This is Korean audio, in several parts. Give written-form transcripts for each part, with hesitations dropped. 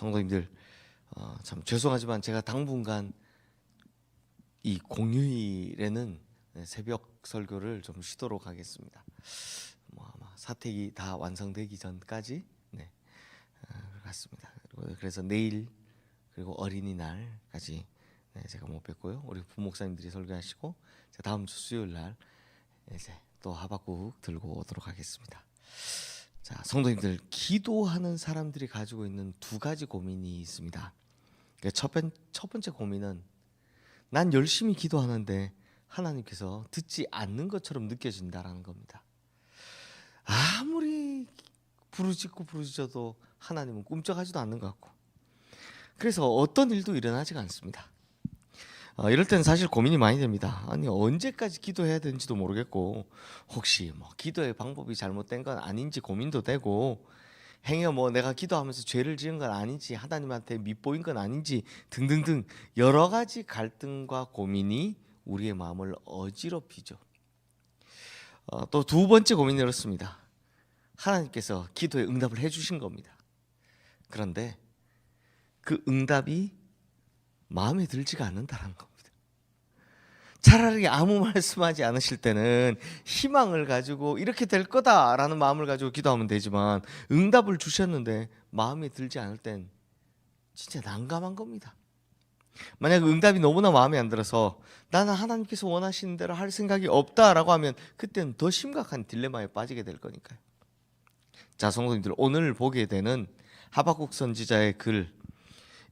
성도님들, 참 죄송하지만 제가 당분간 이 공휴일에는 새벽 설교를 좀 쉬도록 하겠습니다. 아마 사택이 다 완성되기 전까지 같습니다. 그래서 내일 그리고 어린이날까지 제가 못 뵙고요. 우리 부목사님들이 설교하시고 다음 주 수요일 날 이제 또 하박국 들고 오도록 하겠습니다. 자, 성도님들, 기도하는 사람들이 가지고 있는 두 가지 고민이 있습니다. 첫 번째 고민은 난 열심히 기도하는데 하나님께서 듣지 않는 것처럼 느껴진다라는 겁니다. 아무리 부르짖어도 하나님은 꿈쩍하지도 않는 것 같고, 그래서 어떤 일도 일어나지가 않습니다. 이럴 때는 사실 고민이 많이 됩니다. 아니, 언제까지 기도해야 되는지도 모르겠고, 혹시 기도의 방법이 잘못된 건 아닌지 고민도 되고, 행여 내가 기도하면서 죄를 지은 건 아닌지, 하나님한테 밉보인 건 아닌지 등등등 여러 가지 갈등과 고민이 우리의 마음을 어지럽히죠. 또 두 번째 고민이 이렇습니다. 하나님께서 기도에 응답을 해주신 겁니다. 그런데 그 응답이 마음에 들지가 않는다는 겁니다. 차라리 아무 말씀하지 않으실 때는 희망을 가지고 이렇게 될 거다라는 마음을 가지고 기도하면 되지만, 응답을 주셨는데 마음에 들지 않을 땐 진짜 난감한 겁니다. 만약 응답이 너무나 마음에 안 들어서 나는 하나님께서 원하시는 대로 할 생각이 없다라고 하면 그때는 더 심각한 딜레마에 빠지게 될 거니까요. 자, 성도님들, 오늘 보게 되는 하박국 선지자의 글,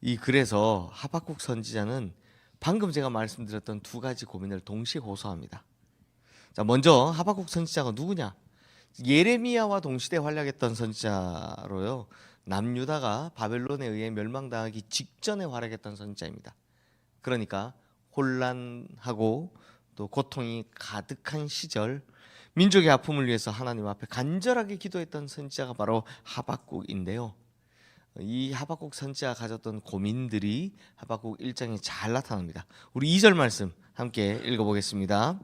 이 글에서 하박국 선지자는 방금 제가 말씀드렸던 두 가지 고민을 동시에 호소합니다. 자, 먼저 하박국 선지자가 누구냐? 예레미야와 동시대 활약했던 선지자로요. 남유다가 바벨론에 의해 멸망당하기 직전에 활약했던 선지자입니다. 그러니까 혼란하고 또 고통이 가득한 시절, 민족의 아픔을 위해서 하나님 앞에 간절하게 기도했던 선지자가 바로 하박국인데요. 이 하박국 선지자가 가졌던 고민들이 하박국 1장에 잘 나타납니다. 우리 2절 말씀 함께 읽어보겠습니다.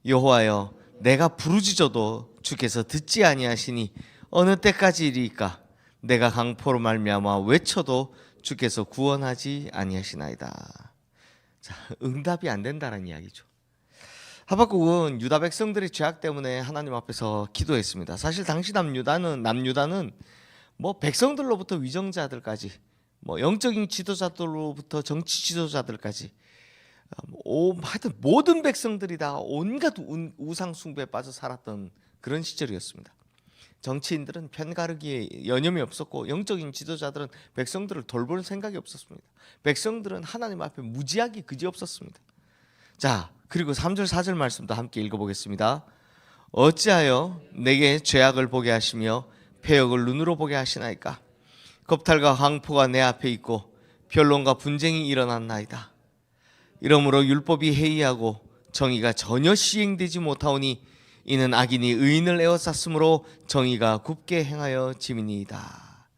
여호와여, 내가 부르짖어도 주께서 듣지 아니하시니 어느 때까지이리까? 내가 강포로 말미암아 외쳐도 주께서 구원하지 아니하시나이다. 자, 응답이 안 된다는 이야기죠. 하박국은 유다 백성들의 죄악 때문에 하나님 앞에서 기도했습니다. 사실 당시 남유다는 백성들로부터 위정자들까지, 영적인 지도자들로부터 정치 지도자들까지, 하여튼 모든 백성들이 다 온갖 우상 숭배에 빠져 살았던 그런 시절이었습니다. 정치인들은 편가르기에 여념이 없었고, 영적인 지도자들은 백성들을 돌볼 생각이 없었습니다. 백성들은 하나님 앞에 무지하기 그지없었습니다. 자, 그리고 3절 4절 말씀도 함께 읽어보겠습니다. 어찌하여 내게 죄악을 보게 하시며 패역을 눈으로 보게 하시나이까? 겁탈과 황포가 내 앞에 있고 변론과 분쟁이 일어났나이다. 이러므로 율법이 해이하고 정의가 전혀 시행되지 못하오니 이는 악인이 의인을 에워쌌으므로 정의가 굽게 행하여 짐이니이다.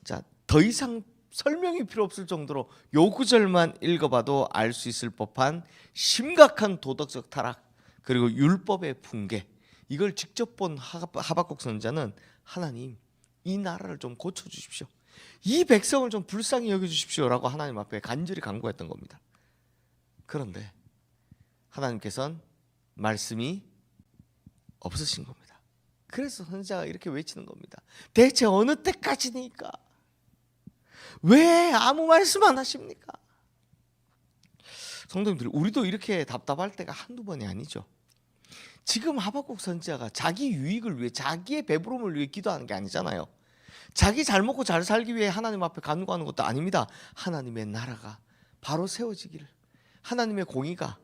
자, 더 이상 설명이 필요 없을 정도로 요 구절만 읽어봐도 알 수 있을 법한 심각한 도덕적 타락, 그리고 율법의 붕괴, 이걸 직접 본 하박국 선지자는 하나님, 이 나라를 좀 고쳐주십시오, 이 백성을 좀 불쌍히 여겨주십시오라고 하나님 앞에 간절히 간구했던 겁니다. 그런데 하나님께서는 말씀이 없으신 겁니다. 그래서 선지자가 이렇게 외치는 겁니다. 대체 어느 때까지니까? 왜 아무 말씀 안 하십니까? 성도님들, 우리도 이렇게 답답할 때가 한두 번이 아니죠. 지금 하박국 선지자가 자기 유익을 위해, 자기의 배부름을 위해 기도하는 게 아니잖아요. 자기 잘 먹고 잘 살기 위해 하나님 앞에 간구하는 것도 아닙니다. 하나님의 나라가 바로 세워지기를, 하나님의 공의가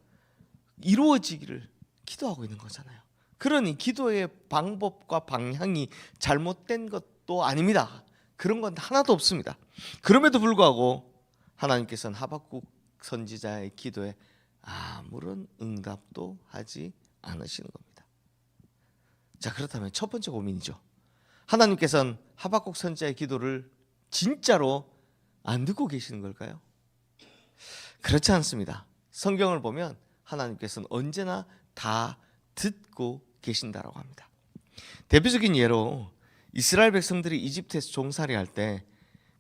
이루어지기를 기도하고 있는 거잖아요. 그러니 기도의 방법과 방향이 잘못된 것도 아닙니다. 그런 건 하나도 없습니다. 그럼에도 불구하고 하나님께서는 하박국 선지자의 기도에 아무런 응답도 하지 않으시는 겁니다. 자, 그렇다면 첫 번째 고민이죠. 하나님께서는 하박국 선지자의 기도를 진짜로 안 듣고 계시는 걸까요? 그렇지 않습니다. 성경을 보면 하나님께서는 언제나 다 듣고 계신다라고 합니다. 대표적인 예로 이스라엘 백성들이 이집트에서 종살이 할 때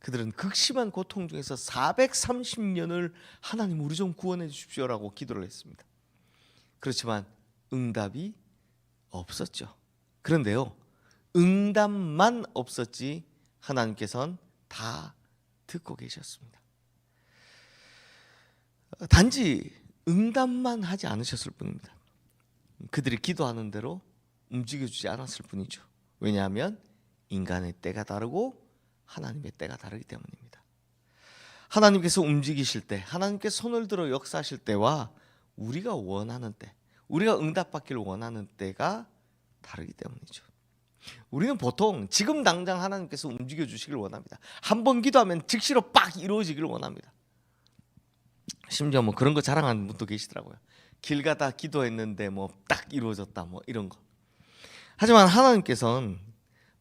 그들은 극심한 고통 중에서 430년을 하나님 우리 좀 구원해 주십시오라고 기도를 했습니다. 그렇지만 응답이 없었죠. 그런데요, 응답만 없었지 하나님께서는 다 듣고 계셨습니다. 단지 응답만 하지 않으셨을 뿐입니다. 그들이 기도하는 대로 움직여주지 않았을 뿐이죠. 왜냐하면 인간의 때가 다르고 하나님의 때가 다르기 때문입니다. 하나님께서 움직이실 때, 하나님께서 손을 들어 역사하실 때와 우리가 원하는 때, 우리가 응답받기를 원하는 때가 다르기 때문이죠. 우리는 보통 지금 당장 하나님께서 움직여 주시길 원합니다. 한 번 기도하면 즉시로 빡 이루어지기를 원합니다. 심지어 뭐 그런 거 자랑하는 분도 계시더라고요. 길 가다 기도했는데 뭐 딱 이루어졌다 뭐 이런 거. 하지만 하나님께서는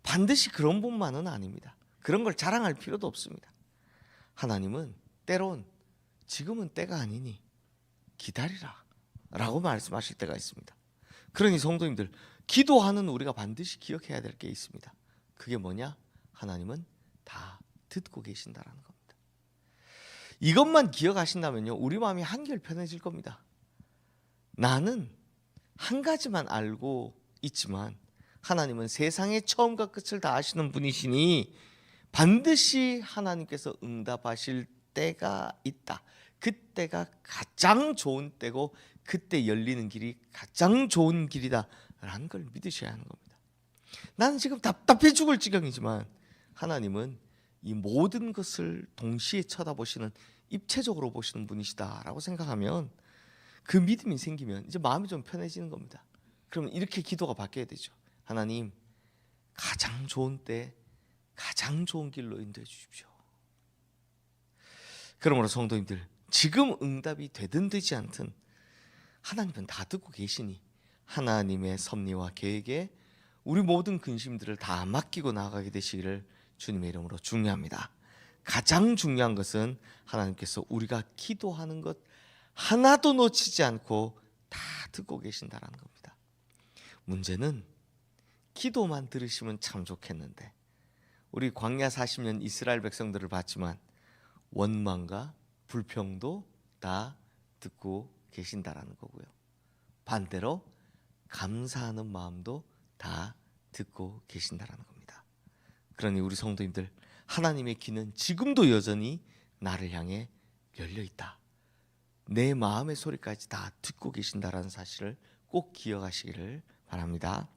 반드시 그런 분만은 아닙니다. 그런 걸 자랑할 필요도 없습니다. 하나님은 때론 지금은 때가 아니니 기다리라 라고 말씀하실 때가 있습니다. 그러니 성도님들, 기도하는 우리가 반드시 기억해야 될 게 있습니다. 그게 뭐냐? 하나님은 다 듣고 계신다라는 겁니다. 이것만 기억하신다면요, 우리 마음이 한결 편해질 겁니다. 나는 한 가지만 알고 있지만 하나님은 세상의 처음과 끝을 다 아시는 분이시니 반드시 하나님께서 응답하실 때가 있다. 그때가 가장 좋은 때고 그때 열리는 길이 가장 좋은 길이다 라는 걸 믿으셔야 하는 겁니다. 나는 지금 답답해 죽을 지경이지만 하나님은 이 모든 것을 동시에 쳐다보시는, 입체적으로 보시는 분이시다라고 생각하면, 그 믿음이 생기면 이제 마음이 좀 편해지는 겁니다. 그러면 이렇게 기도가 바뀌어야 되죠. 하나님, 가장 좋은 때 가장 좋은 길로 인도해 주십시오. 그러므로 성도님들, 지금 응답이 되든 되지 않든 하나님은 다 듣고 계시니 하나님의 섭리와 계획에 우리 모든 근심들을 다 맡기고 나아가게 되시기를 주님의 이름으로 중요합니다. 가장 중요한 것은 하나님께서 우리가 기도하는 것 하나도 놓치지 않고 다 듣고 계신다는 겁니다. 문제는 기도만 들으시면 참 좋겠는데, 우리 광야 40년 이스라엘 백성들을 봤지만 원망과 불평도 다 듣고 계신다라는 거고요. 반대로 감사하는 마음도 다 듣고 계신다라는 겁니다. 그러니 우리 성도님들, 하나님의 귀는 지금도 여전히 나를 향해 열려 있다. 내 마음의 소리까지 다 듣고 계신다라는 사실을 꼭 기억하시기를 바랍니다.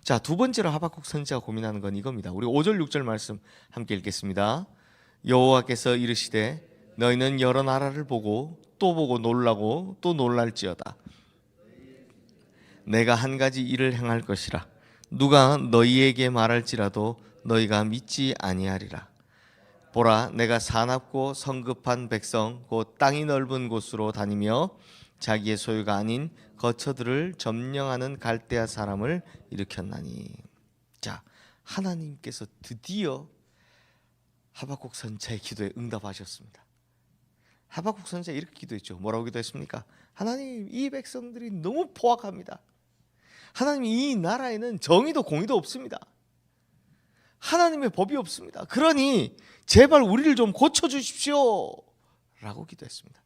자, 두 번째로 하박국 선지자가 고민하는 건 이겁니다. 우리 5절 6절 말씀 함께 읽겠습니다. 여호와께서 이르시되 너희는 여러 나라를 보고 또 보고 놀라고 또 놀랄지어다. 내가 한 가지 일을 행할 것이라. 누가 너희에게 말할지라도 너희가 믿지 아니하리라. 보라, 내가 사납고 성급한 백성 곧 땅이 넓은 곳으로 다니며 자기의 소유가 아닌 거처들을 점령하는 갈대아 사람을 일으켰나니. 자, 하나님께서 드디어 하박국 선지자의 기도에 응답하셨습니다. 하박국 선지자 이렇게 기도했죠. 뭐라고 기도했습니까? 하나님, 이 백성들이 너무 포악합니다. 하나님, 이 나라에는 정의도 공의도 없습니다. 하나님의 법이 없습니다. 그러니 제발 우리를 좀 고쳐주십시오 라고 기도했습니다.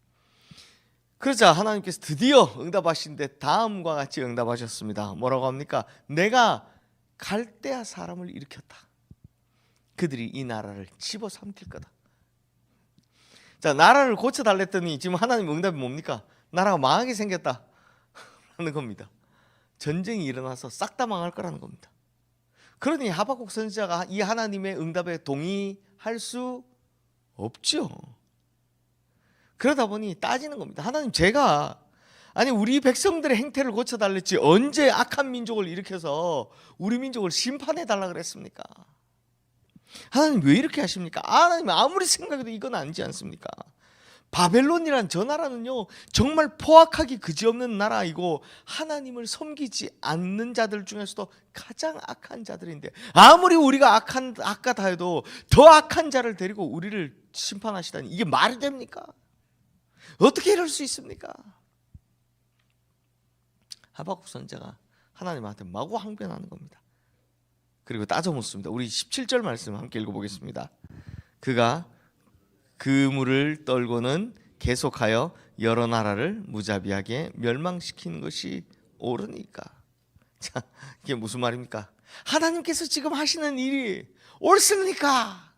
그러자 하나님께서 드디어 응답하신데 다음과 같이 응답하셨습니다. 뭐라고 합니까? 내가 갈대아 사람을 일으켰다. 그들이 이 나라를 집어삼킬 거다. 자, 나라를 고쳐달랬더니 지금 하나님 응답이 뭡니까? 나라가 망하게 생겼다 하는 겁니다. 전쟁이 일어나서 싹 다 망할 거라는 겁니다. 그러니 하박국 선지자가 이 하나님의 응답에 동의할 수 없죠. 그러다 보니 따지는 겁니다. 하나님, 제가 우리 백성들의 행태를 고쳐달랬지 언제 악한 민족을 일으켜서 우리 민족을 심판해달라 그랬습니까? 하나님, 왜 이렇게 하십니까? 하나님, 아무리 생각해도 이건 아니지 않습니까? 바벨론이란 저 나라는요, 정말 포악하기 그지없는 나라이고 하나님을 섬기지 않는 자들 중에서도 가장 악한 자들인데, 아무리 우리가 악하다 해도 더 악한 자를 데리고 우리를 심판하시다니, 이게 말이 됩니까? 어떻게 이럴 수 있습니까? 하박국 선지자가 하나님한테 마구 항변하는 겁니다. 그리고 따져 묻습니다. 우리 17절 말씀 함께 읽어보겠습니다. 그가 그물을 떨고는 계속하여 여러 나라를 무자비하게 멸망시키는 것이 옳으니까. 자, 이게 무슨 말입니까? 하나님께서 지금 하시는 일이 옳습니까?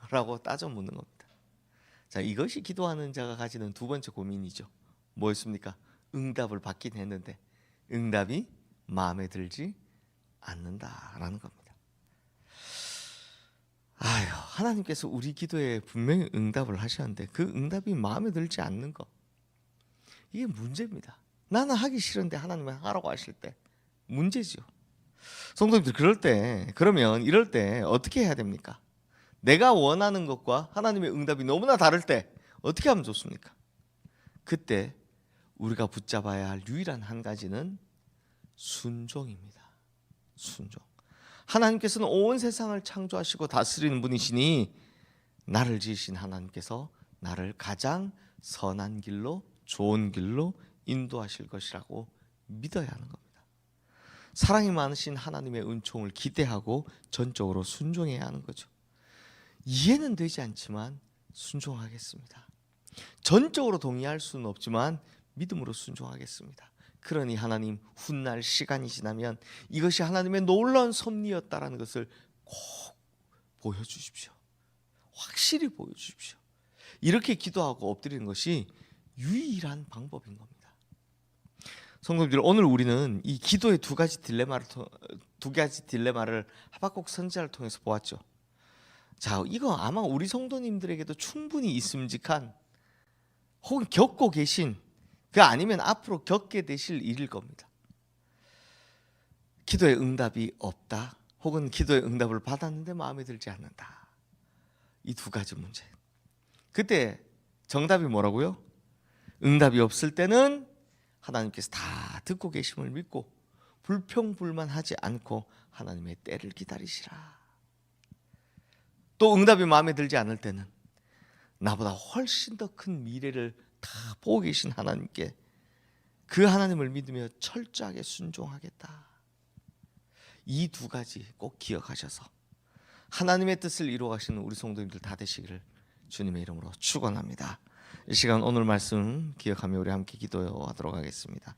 라고 따져 묻는 겁니다. 자, 이것이 기도하는 자가 가지는 두 번째 고민이죠. 뭐였습니까? 응답을 받긴 했는데 응답이 마음에 들지 않는다라는 겁니다. 아유, 하나님께서 우리 기도에 분명히 응답을 하셨는데 그 응답이 마음에 들지 않는 것, 이게 문제입니다. 나는 하기 싫은데 하나님은 하라고 하실 때 문제죠. 성도님들, 그러면 이럴 때 어떻게 해야 됩니까? 내가 원하는 것과 하나님의 응답이 너무나 다를 때 어떻게 하면 좋습니까? 그때 우리가 붙잡아야 할 유일한 한 가지는 순종입니다. 순종. 하나님께서는 온 세상을 창조하시고 다스리는 분이시니 나를 지으신 하나님께서 나를 가장 선한 길로, 좋은 길로 인도하실 것이라고 믿어야 하는 겁니다. 사랑이 많으신 하나님의 은총을 기대하고 전적으로 순종해야 하는 거죠. 이해는 되지 않지만 순종하겠습니다. 전적으로 동의할 수는 없지만 믿음으로 순종하겠습니다. 그러니 하나님, 훗날 시간이 지나면 이것이 하나님의 놀라운 섭리였다라는 것을 꼭 보여주십시오. 확실히 보여주십시오. 이렇게 기도하고 엎드리는 것이 유일한 방법인 겁니다. 성도님들, 오늘 우리는 이 기도의 두 가지 딜레마를 하박국 선지자를 통해서 보았죠. 자, 이거 아마 우리 성도님들에게도 충분히 있음직한, 혹은 겪고 계신, 그 아니면 앞으로 겪게 되실 일일 겁니다. 기도의 응답이 없다, 혹은 기도의 응답을 받았는데 마음에 들지 않는다. 이 두 가지 문제. 그때 정답이 뭐라고요? 응답이 없을 때는 하나님께서 다 듣고 계심을 믿고 불평불만하지 않고 하나님의 때를 기다리시라. 또 응답이 마음에 들지 않을 때는 나보다 훨씬 더 큰 미래를 다 보고 계신 하나님께, 그 하나님을 믿으며 철저하게 순종하겠다. 이 두 가지 꼭 기억하셔서 하나님의 뜻을 이루어가시는 우리 성도님들 다 되시기를 주님의 이름으로 축원합니다. 이 시간 오늘 말씀 기억하며 우리 함께 기도하도록 하겠습니다.